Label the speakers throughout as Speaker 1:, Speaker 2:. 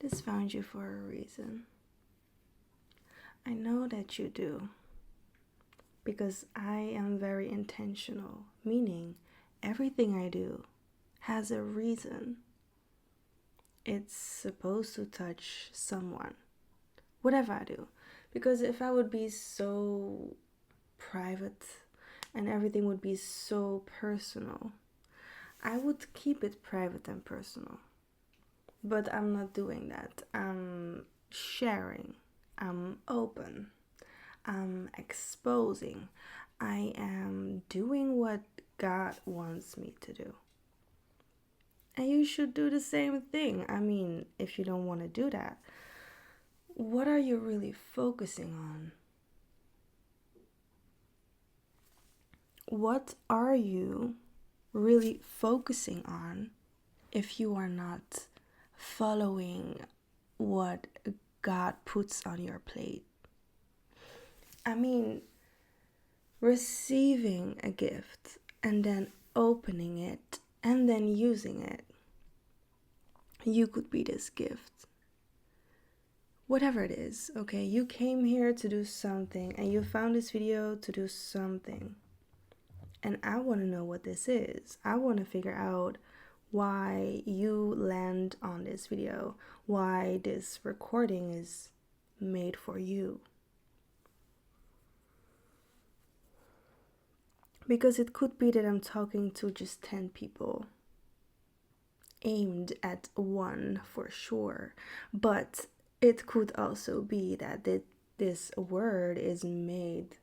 Speaker 1: This found you for a reason. I know that you do. Because I am very intentional, meaning everything I do has a reason. It's supposed to touch someone, whatever I do. Because if I would be so private and everything would be so personal, I would keep it private and personal. But I'm not doing that. I'm sharing. I'm open. I'm exposing. I am doing what God wants me to do. And you should do the same thing. I mean, if you don't want to do that, what are you really focusing on? What are you really focusing on if you are not following what God puts on your plate? I mean, receiving a gift and then opening it and then using it. You could be this gift. Whatever it is, okay? You came here to do something and you found this video to do something. And I want to know what this is. I want to figure out why you land on this video, why this recording is made for you. Because it could be that I'm talking to just 10 people, aimed at one for sure. But it could also be that this word is made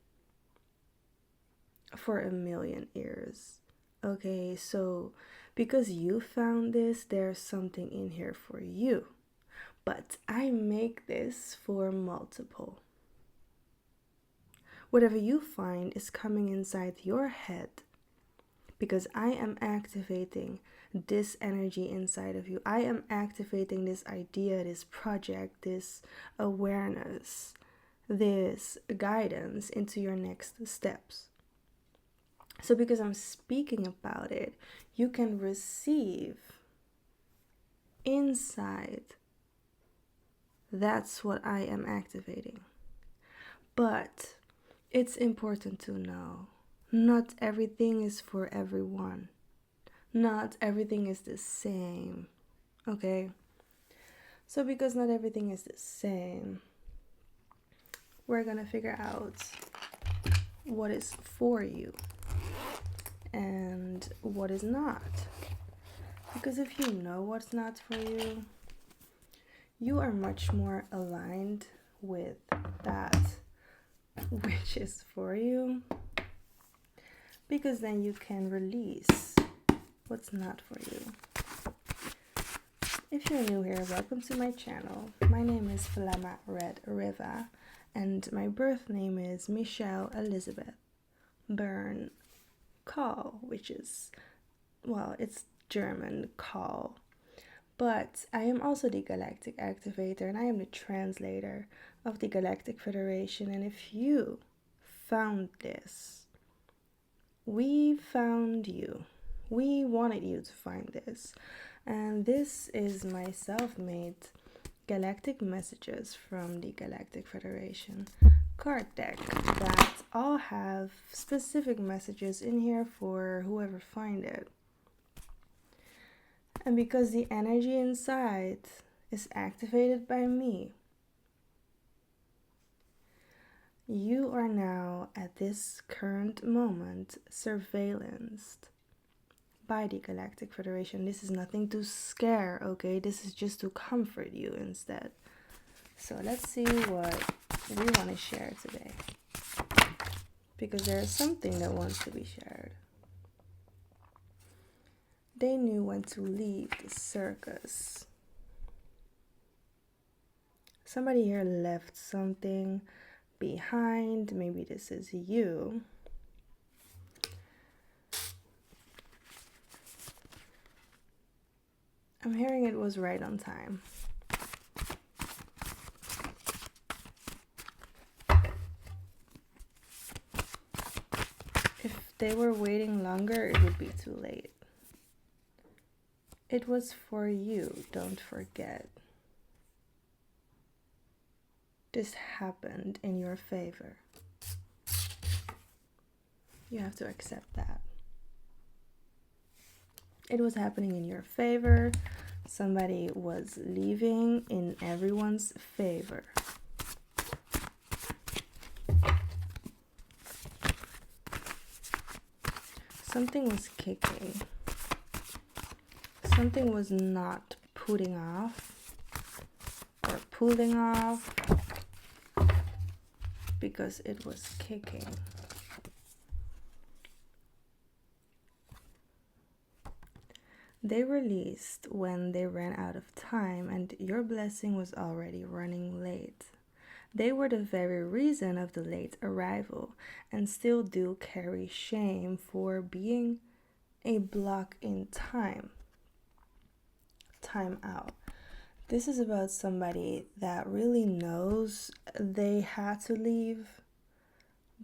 Speaker 1: for 1,000,000 ears. Okay, so because you found this, there's something in here for you. But I make this for multiple. Whatever you find is coming inside your head because I am activating this energy inside of you. I am activating this idea, this project, this awareness, this guidance into your next steps. So because I'm speaking about it, you can receive inside. That's what I am activating. But it's important to know, not everything is for everyone. Not everything is the same, okay? So because not everything is the same, we're gonna figure out what is for you and what is not. Because if you know what's not for you, you are much more aligned with that which is for you, because then you can release what's not for you. If you're new here, welcome to my channel. My name is Flama Red Riva and my birth name is Michelle Elizabeth Bern Call, which is, well, it's German call. But I am also the Galactic Activator and I am the translator of the Galactic Federation. And if you found this, we found you. We wanted you to find this. And this is my self-made galactic messages from the Galactic Federation card deck that all have specific messages in here for whoever find it. And because the energy inside is activated by me, you are now at this current moment surveillanced by the Galactic Federation. This is nothing to scare, okay? This is just to comfort you instead. So let's see what we want to share today. Because there is something that wants to be shared. They knew when to leave the circus. Somebody here left something behind. Maybe this is you. I'm hearing it was right on time. If they were waiting longer, it would be too late. It was for you, don't forget. this happened in your favor. You have to accept that. It was happening in your favor. Somebody was leaving in everyone's favor. Something was kicking. Something was not putting off or pulling off because it was kicking. They released when they ran out of time and your blessing was already running late. They were the very reason of the late arrival and still do carry shame for being a block in time. Time out. This is about somebody that really knows they had to leave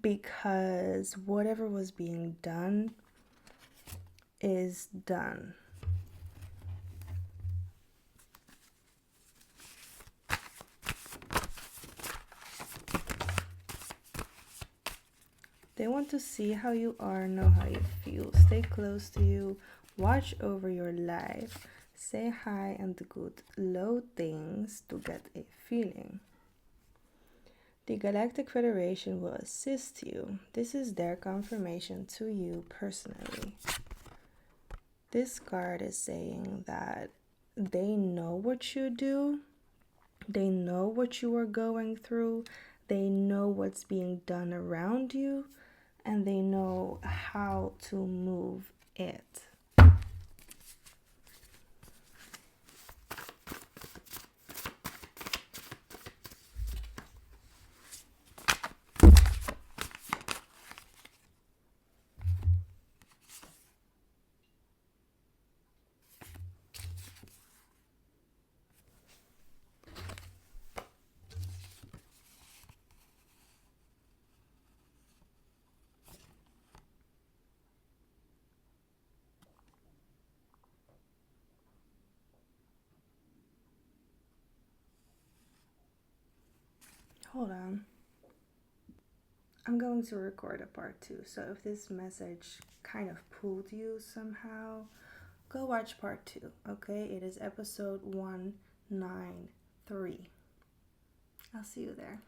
Speaker 1: because whatever was being done is done. They want to see how you are, know how you feel, stay close to you, watch over your life, say hi and good low things to get a feeling. The Galactic Federation will assist you. This is their confirmation to you personally. This card is saying that they know what you do, they know what you are going through, they know what's being done around you, and they know how to move it. Hold on. I'm going to record a part 2. So if this message kind of pulled you somehow, go watch part 2, okay? It is episode 193. I'll see you there.